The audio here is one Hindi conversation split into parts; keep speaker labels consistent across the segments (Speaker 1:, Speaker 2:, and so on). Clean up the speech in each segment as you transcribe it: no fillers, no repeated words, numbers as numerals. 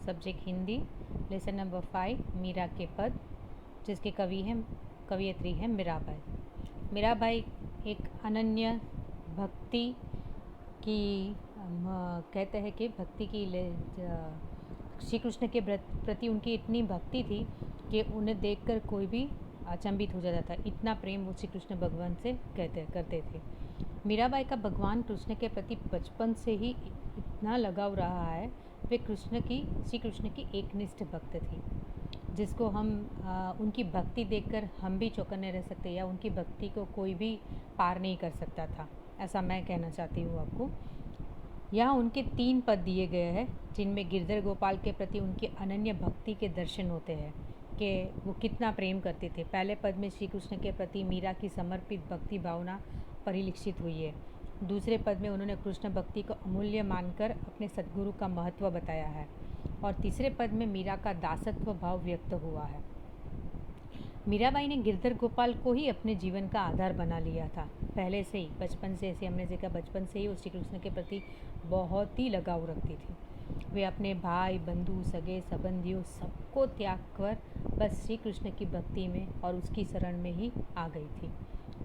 Speaker 1: Subject Hindi, lesson number 5 Meera के पद, जिसके कवियत्री हैं मीराबाई। मीराबाई एक अनन्य भक्ति की कहते हैं कि भक्ति की श्री कृष्ण के प्रति उनकी इतनी भक्ति थी कि उन्हें देखकर कोई भी अचंभित हो जाता था। इतना प्रेम वो श्री कृष्ण भगवान से करते थे। मीराबाई का भगवान कृष्ण के प्रति बचपन से ही इतना लगाव रहा है। वे श्री कृष्ण की एकनिष्ठ भक्त थी, जिसको हम उनकी भक्ति देखकर हम भी चौकन्ने रह सकते, या उनकी भक्ति को कोई भी पार नहीं कर सकता था, ऐसा मैं कहना चाहती हूँ आपको। यहाँ उनके 3 पद दिए गए हैं, जिनमें गिरधर गोपाल के प्रति उनकी अनन्य भक्ति के दर्शन होते हैं कि वो कितना प्रेम करते थे। पहले पद में श्री कृष्ण के प्रति मीरा की समर्पित भक्ति भावना परिलक्षित हुई है। दूसरे पद में उन्होंने कृष्ण भक्ति को अमूल्य मानकर अपने सद्गुरु का महत्व बताया है, और तीसरे पद में मीरा का दासत्व भाव व्यक्त हुआ है। मीराबाई ने गिरधर गोपाल को ही अपने जीवन का आधार बना लिया था। पहले से ही, बचपन से, ऐसे हमने देखा, बचपन से ही वो श्री कृष्ण के प्रति बहुत ही लगाव रखती थी। वे अपने भाई बंधु सगे संबंधियों सबको त्याग कर बस श्री कृष्ण की भक्ति में और उसकी शरण में ही आ गई थी।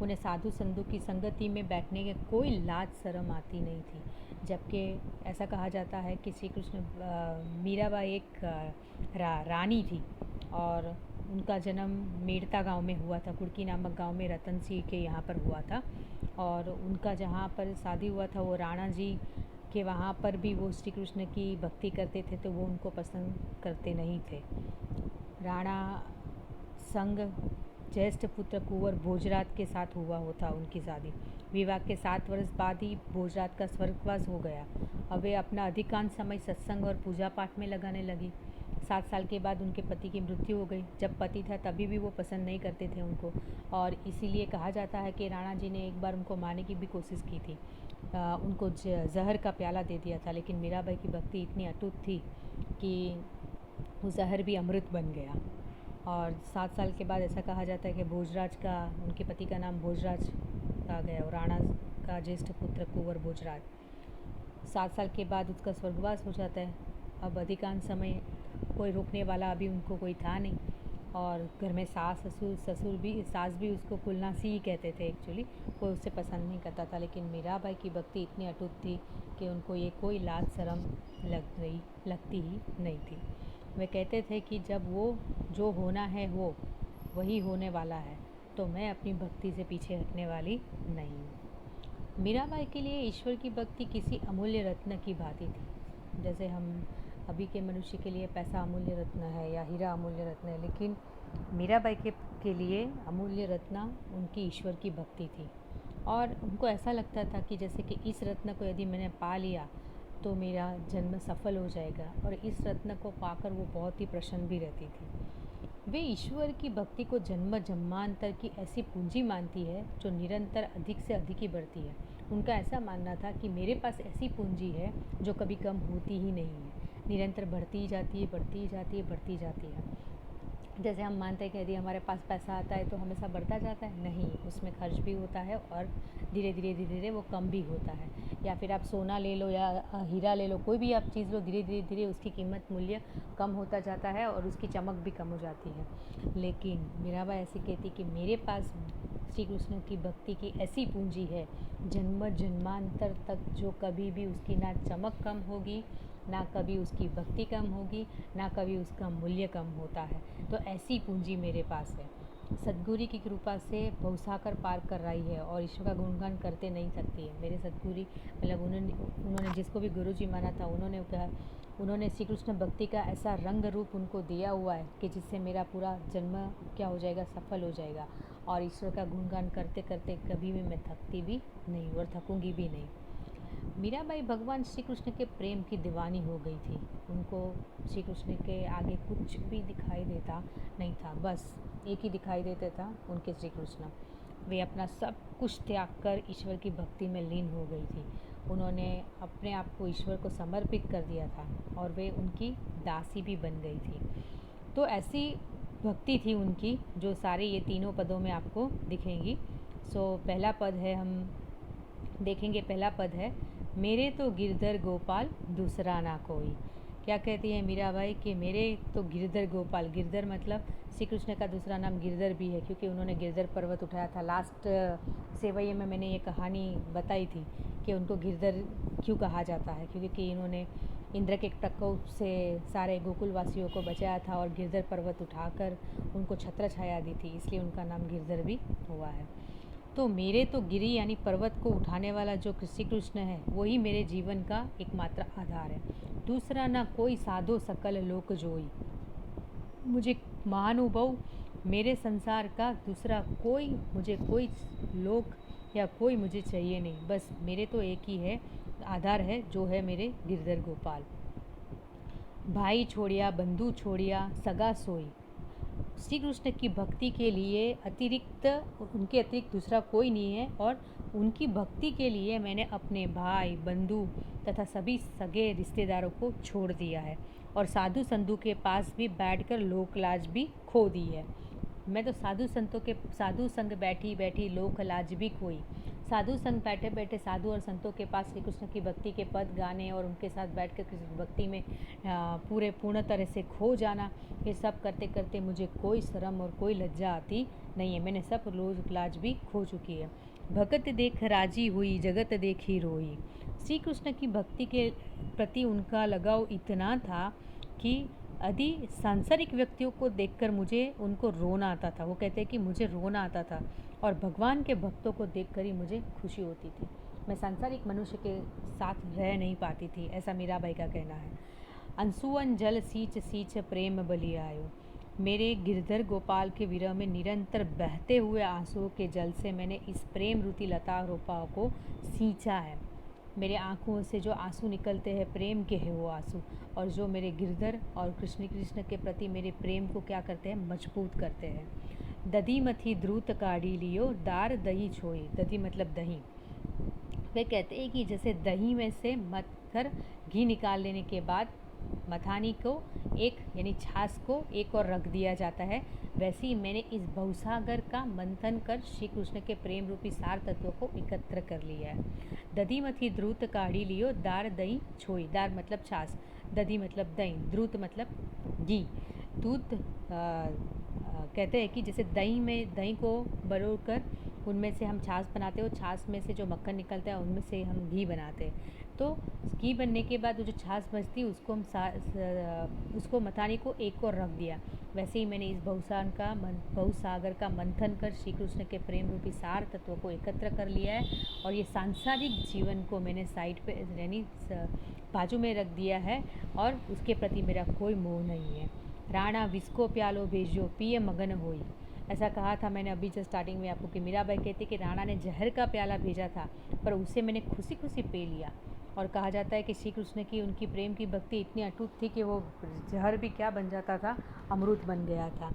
Speaker 1: उन्हें साधु संतों की संगति में बैठने के कोई लाज शर्म आती नहीं थी, जबकि ऐसा कहा जाता है कि श्री कृष्ण मीराबाई एक रानी थी, और उनका जन्म मेड़ता गांव में हुआ था। कुड़की नामक गांव में रतन सिंह के यहाँ पर हुआ था, और उनका जहाँ पर शादी हुआ था वो राणा जी के वहाँ पर भी वो श्री कृष्ण की भक्ति करते थे, तो वो उनको पसंद करते नहीं थे। राणा संग ज्येष्ठ पुत्र कुंवर भोजराज के साथ हुआ होता उनकी शादी। विवाह के 7 वर्ष बाद ही भोजराज का स्वर्गवास हो गया। अब वे अपना अधिकांश समय सत्संग और पूजा पाठ में लगाने लगी। 7 साल के बाद उनके पति की मृत्यु हो गई। जब पति था तभी भी वो पसंद नहीं करते थे उनको, और इसीलिए कहा जाता है कि राणा जी ने एक बार उनको मारने की भी कोशिश की थी। उनको जहर का प्याला दे दिया था, लेकिन मीराबाई की भक्ति इतनी अटूट थी कि वो जहर भी अमृत बन गया। और 7 साल के बाद ऐसा कहा जाता है कि भोजराज का, उनके पति का नाम भोजराज आ गया, और राणा का ज्येष्ठ पुत्र कुंवर भोजराज। 7 साल के बाद उसका स्वर्गवास हो जाता है। अब अधिकांश समय कोई रोकने वाला अभी उनको कोई था नहीं, और घर में सास भी उसको कुलनासी ही कहते थे। एक्चुअली कोई उससे पसंद नहीं करता था, लेकिन मीराबाई की भक्ति इतनी अटूट थी कि उनको ये कोई लाज शर्म लगती ही नहीं थी। वे कहते थे कि जब वो जो होना है वो वही होने वाला है, तो मैं अपनी भक्ति से पीछे हटने वाली नहीं हूँ। मीराबाई के लिए ईश्वर की भक्ति किसी अमूल्य रत्न की भांति थी। जैसे हम अभी के मनुष्य के लिए पैसा अमूल्य रत्न है या हीरा अमूल्य रत्न है, लेकिन मीराबाई के लिए अमूल्य रत्न उनकी ईश्वर की भक्ति थी। और उनको ऐसा लगता था कि जैसे कि इस रत्न को यदि मैंने पा लिया तो मेरा जन्म सफल हो जाएगा, और इस रत्न को पाकर वो बहुत ही प्रसन्न भी रहती थी। वे ईश्वर की भक्ति को जन्म जन्मांतर की ऐसी पूंजी मानती है जो निरंतर अधिक से अधिक ही बढ़ती है। उनका ऐसा मानना था कि मेरे पास ऐसी पूंजी है जो कभी कम होती ही नहीं है, निरंतर बढ़ती ही जाती है, बढ़ती ही जाती है, बढ़ती जाती है। जैसे हम मानते हैं कि यदि हमारे पास पैसा आता है तो हमेशा बढ़ता जाता है, नहीं, उसमें खर्च भी होता है और धीरे धीरे वो कम भी होता है। या फिर आप सोना ले लो या हीरा ले लो, कोई भी आप चीज़ लो, धीरे धीरे उसकी कीमत मूल्य कम होता जाता है और उसकी चमक भी कम हो जाती है। लेकिन मीराबाई ऐसी कहती कि मेरे पास श्री कृष्ण की भक्ति की ऐसी पूंजी है जन्म जन्मांतर तक, जो कभी भी उसकी ना चमक कम होगी, ना कभी उसकी भक्ति कम होगी, ना कभी उसका मूल्य कम होता है। तो ऐसी पूंजी मेरे पास है। सद्गुरु की कृपा से भवसागर पार कर रही है और ईश्वर का गुणगान करते नहीं सकती है। मेरे सद्गुरु मतलब उन्होंने जिसको भी गुरु जी माना था, उन्होंने श्री कृष्ण भक्ति का ऐसा रंग रूप उनको दिया हुआ है कि जिससे मेरा पूरा जन्म क्या हो जाएगा, सफल हो जाएगा। और ईश्वर का गुणगान करते करते कभी भी मैं थकती भी नहीं और थकूंगी भी नहीं। मीराबाई भगवान श्री कृष्ण के प्रेम की दीवानी हो गई थी। उनको श्री कृष्ण के आगे कुछ भी दिखाई देता नहीं था, बस एक ही दिखाई देता था, उनके श्री कृष्ण। वे अपना सब कुछ त्याग कर ईश्वर की भक्ति में लीन हो गई थी। उन्होंने अपने आप को ईश्वर को समर्पित कर दिया था और वे उनकी दासी भी बन गई थी। तो ऐसी भक्ति थी उनकी जो सारे ये तीनों पदों में आपको दिखेंगी। पहला पद है, हम देखेंगे, पहला पद है, मेरे तो गिरधर गोपाल दूसरा ना कोई। क्या कहती है मीराबाई कि मेरे तो गिरधर गोपाल, गिरधर मतलब श्री कृष्ण का दूसरा नाम गिरधर भी है, क्योंकि उन्होंने गिरधर पर्वत उठाया था। लास्ट सेवैया में मैंने ये कहानी बताई थी कि उनको गिरधर क्यों कहा जाता है, क्योंकि इन्होंने इंद्र के प्रकोप से सारे गोकुल वासियों को बचाया था और गिरधर पर्वत उठाकर उनको छत्र छाया दी थी, इसलिए उनका नाम गिरधर भी हुआ है। तो मेरे तो गिरी यानी पर्वत को उठाने वाला जो श्री कृष्ण है वही मेरे जीवन का एकमात्र आधार है। दूसरा ना कोई साधो सकल लोक जोई, मुझे महानुभव मेरे संसार का दूसरा कोई, मुझे कोई लोक या कोई मुझे चाहिए नहीं, बस मेरे तो एक ही है आधार है, जो है मेरे गिरधर गोपाल। भाई छोड़िया बंधु छोड़िया सगा सोई, श्री कृष्ण की भक्ति के लिए अतिरिक्त, उनके अतिरिक्त दूसरा कोई नहीं है, और उनकी भक्ति के लिए मैंने अपने भाई बंधु तथा सभी सगे रिश्तेदारों को छोड़ दिया है, और साधु संतों के पास भी बैठकर लोक लाज भी खो दी है। मैं तो साधु संग बैठी बैठी लोक लाज भी खोई। साधु संग बैठे बैठे साधु और संतों के पास श्री कृष्ण की भक्ति के पद गाने और उनके साथ बैठकर कृष्ण भक्ति में पूर्ण तरह से खो जाना, ये सब करते करते मुझे कोई शर्म और कोई लज्जा आती नहीं है। मैंने सब लोक लाज भी खो चुकी है। भगत देख राजी हुई जगत देखी रोई, श्री कृष्ण की भक्ति के प्रति उनका लगाव इतना था कि यदि सांसारिक व्यक्तियों को देखकर मुझे उनको रोना आता था, वो कहते हैं कि मुझे रोना आता था, और भगवान के भक्तों को देखकर ही मुझे खुशी होती थी। मैं सांसारिक मनुष्य के साथ रह नहीं पाती थी, ऐसा मीराबाई का कहना है। अंसुअन जल सींच सींच प्रेम बलि आयो, मेरे गिरधर गोपाल के विरह में निरंतर बहते हुए आंसुओं के जल से मैंने इस प्रेम रूपी लता रोपा को सींचा है। मेरे आँखों से जो आंसू निकलते हैं प्रेम के हैं वो आंसू, और जो मेरे गिरधर और कृष्ण के प्रति मेरे प्रेम को क्या करते हैं, मजबूत करते हैं। दधी मथी द्रुत काढ़ी लियो दार दही छोई, दधी मतलब दही। वे कहते हैं कि जैसे दही में से मथकर घी निकाल लेने के बाद मथानी को एक यानी छाछ को एक और रख दिया जाता है, वैसे ही मैंने इस भवसागर का मंथन कर श्री कृष्ण के प्रेम रूपी सार तत्वों को एकत्र कर लिया है। दधी मथी द्रुत काढ़ी लियो दार दही छोई, दार मतलब छाछ, दधी मतलब दही, द्रुत मतलब घी। दूध कहते हैं कि जैसे दही को बरोड़ कर उनमें से हम छाछ बनाते हो, छाछ में से जो मक्खन निकलता है उनमें से हम घी बनाते हैं। तो घी बनने के बाद वो जो छाछ बचती है उसको हम उसको मथानी को एक और रख दिया। वैसे ही मैंने इस भवसागर का मंथन कर श्री कृष्ण के प्रेम रूपी सार तत्वों को एकत्र कर लिया है, और ये सांसारिक जीवन को मैंने साइड पे यानी बाजू में रख दिया है, और उसके प्रति मेरा कोई मोह नहीं है। राणा विस्को प्यालो भेजो पिए मगन होई, ऐसा कहा था मैंने अभी जस्ट स्टार्टिंग में आपको कि मीराबाई कहती कि राणा ने जहर का प्याला भेजा था, पर उसे मैंने खुशी खुशी पी लिया। और कहा जाता है कि श्री कृष्ण की उनकी प्रेम की भक्ति इतनी अटूट थी कि वो जहर भी क्या बन जाता था, अमृत बन गया था।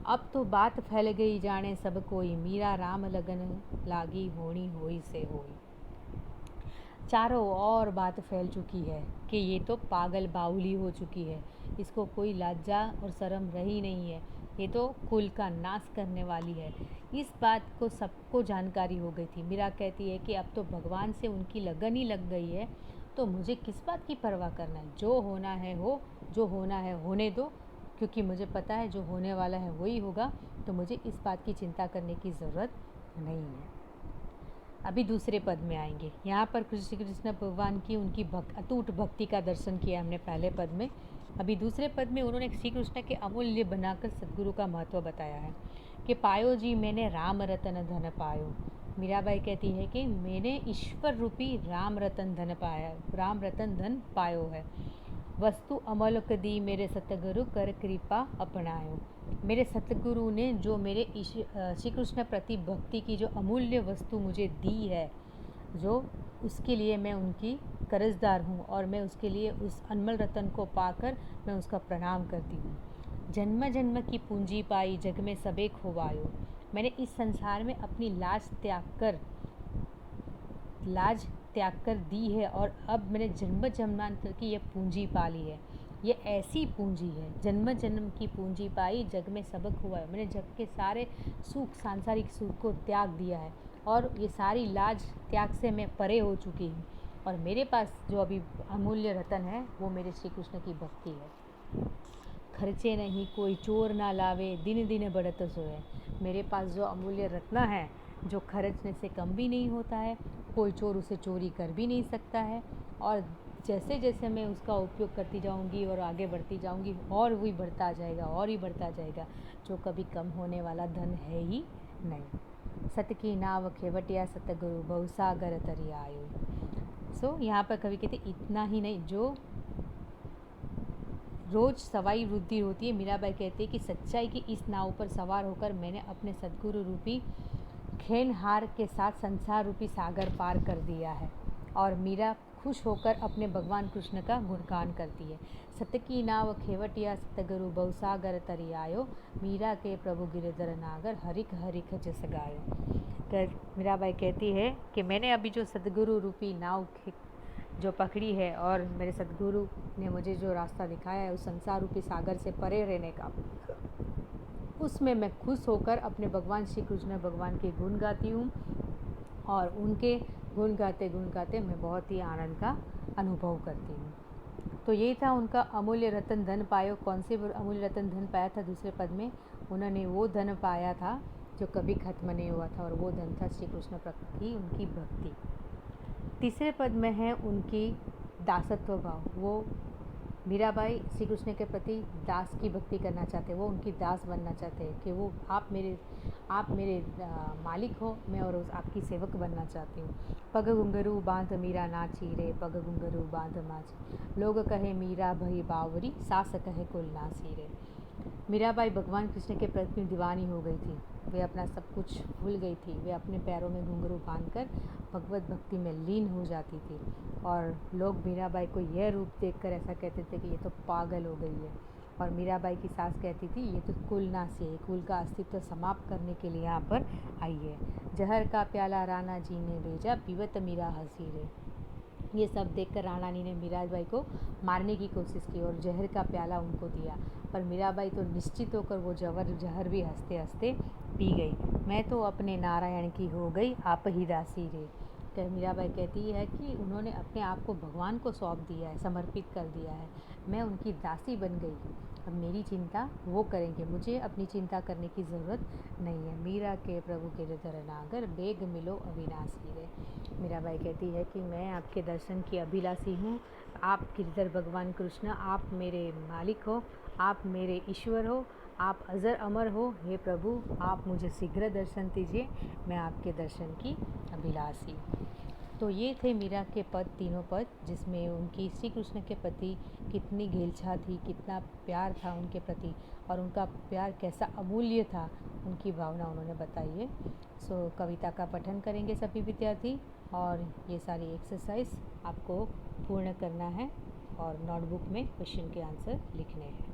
Speaker 1: अब तो बात फैल गई जाने सब कोई, मीरा राम लगन लागी होनी होई से होई। चारों ओर बात फैल चुकी है कि ये तो पागल बाउली हो चुकी है, इसको कोई लज्जा और शर्म रही नहीं है, ये तो कुल का नाश करने वाली है। इस बात को सबको जानकारी हो गई थी। मीरा कहती है कि अब तो भगवान से उनकी लगन ही लग गई है, तो मुझे किस बात की परवाह करना है, जो होना है हो, जो होना है होने दो, क्योंकि मुझे पता है जो होने वाला है वही होगा, तो मुझे इस बात की चिंता करने की ज़रूरत नहीं है। अभी दूसरे पद में आएंगे। यहाँ पर श्री कृष्ण भगवान की उनकी अटूट भक्ति का दर्शन किया हमने पहले पद में। अभी दूसरे पद में उन्होंने श्री कृष्ण के अमूल्य बनाकर सद्गुरु का महत्व बताया है कि पायो जी मैंने राम रतन धन पायो। मीराबाई कहती है कि मैंने ईश्वर रूपी राम रतन धन पायो है। वस्तु अमलक दी मेरे सतगुरु कर कृपा अपनायो। मेरे सतगुरु ने जो मेरे श्री कृष्ण प्रति भक्ति की जो अमूल्य वस्तु मुझे दी है, जो उसके लिए मैं उनकी कर्जदार हूँ, और मैं उसके लिए उस अनमोल रतन को पाकर मैं उसका प्रणाम करती हूँ। जन्म जन्म की पूंजी पाई जग में सबे खोवायो। मैंने इस संसार में अपनी लाज त्याग कर दी है, और अब मैंने जन्म जन्मांतर की यह पूंजी पा ली है। ये ऐसी पूंजी है, जन्म जन्म की पूंजी पाई जग में सबक हुआ है। मैंने जग के सारे सुख, सांसारिक सुख को त्याग दिया है, और ये सारी लाज त्याग से मैं परे हो चुकी हूँ। और मेरे पास जो अभी अमूल्य रतन है वो मेरे श्री कृष्ण की भक्ति है। खर्चे नहीं कोई चोर ना लावे, दिन दिन बढ़त सोए। मेरे पास जो अमूल्य रत्न है, जो खर्चने से कम भी नहीं होता है, कोई चोर उसे चोरी कर भी नहीं सकता है, और जैसे जैसे मैं उसका उपयोग करती जाऊंगी और आगे बढ़ती जाऊंगी और वही बढ़ता जाएगा और ही बढ़ता जाएगा, जो कभी कम होने वाला धन है ही नहीं। सत की नाव खेवटिया सतगुरु बहुसागर तरी आयो। सो यहाँ पर कवि कहते इतना ही नहीं, जो रोज सवाई वृद्धि होती है, मीराबाई कहती है कि सच्चाई की इस नाव पर सवार होकर मैंने अपने सद्गुरु रूपी खेनहार के साथ संसार रूपी सागर पार कर दिया है। और मीरा खुश होकर अपने भगवान कृष्ण का गुणगान करती है। सत की नाव खेवटिया सतगुरु बहुसागर तरी आयो, मीरा के प्रभु गिरधर नागर हरिक हरिक जस गायो। मीराबाई कहती है कि मैंने अभी जो सदगुरु रूपी नाव जो पकड़ी है और मेरे सदगुरु ने मुझे जो रास्ता दिखाया है उस संसार रूपी सागर से परे रहने का, उसमें मैं खुश होकर अपने भगवान श्री कृष्ण भगवान के गुण गाती हूँ, और उनके गुण गाते मैं बहुत ही आनंद का अनुभव करती हूँ। तो ये था उनका अमूल्य रतन धन पायो। कौन से अमूल्य रतन धन पाया था? दूसरे पद में उन्होंने वो धन पाया था जो कभी खत्म नहीं हुआ था, और वो धन था श्री कृष्ण की उनकी भक्ति। तीसरे पद में है उनकी दासत्व भाव। वो मीराबाई श्री कृष्ण के प्रति दास की भक्ति करना चाहते हैं, वो उनकी दास बनना चाहते हैं कि वो आप मेरे मालिक हो, मैं और उस आपकी सेवक बनना चाहती हूँ। पग घुंघरू बांध मीरा नाची रे, पग घुंघरू बांध नाची, लोग कहे मीरा भई बावरी, सास कहे कुल नासी रे। मीराबाई भगवान कृष्ण के प्रति दीवानी हो गई थी, वे अपना सब कुछ भूल गई थी, वे अपने पैरों में घुंघरू बांधकर भगवत भक्ति में लीन हो जाती थी, और लोग मीराबाई को यह रूप देखकर ऐसा कहते थे कि ये तो पागल हो गई है। और मीराबाई की सास कहती थी ये तो कुल नासी है, कुल का अस्तित्व समाप्त करने के लिए यहाँ पर आई है। जहर का प्याला राणा जी ने भेजा, पीवत मीरा हंसी रे। ये सब देखकर राणानी ने मीराबाई को मारने की कोशिश की और जहर का प्याला उनको दिया, पर मीराबाई तो निश्चित होकर वो जहर भी हंसते हंसते पी गई। मैं तो अपने नारायण की हो गई, आप ही दासी रे। मीराबाई कहती है कि उन्होंने अपने आप को भगवान को सौंप दिया है, समर्पित कर दिया है, मैं उनकी दासी बन गई, अब मेरी चिंता वो करेंगे, मुझे अपनी चिंता करने की ज़रूरत नहीं है। मीरा के प्रभु गिरधर नागर, बेग मिलो अविनाशी रे। मीराबाई कहती है कि मैं आपके दर्शन की अभिलाषी हूँ, आप गिरधर भगवान कृष्ण, आप मेरे मालिक हो, आप मेरे ईश्वर हो, आप अजर अमर हो, हे प्रभु आप मुझे शीघ्र दर्शन दीजिए, मैं आपके दर्शन की अभिलाषी। तो ये थे मीरा के पद, तीनों पद, जिसमें उनकी श्री कृष्ण के प्रति कितनी घेलछा थी, कितना प्यार था उनके प्रति, और उनका प्यार कैसा अमूल्य था, उनकी भावना उन्होंने बताई है। सो कविता का पठन करेंगे सभी विद्यार्थी, और ये सारी एक्सरसाइज आपको पूर्ण करना है और नोटबुक में क्वेश्चन के आंसर लिखने हैं।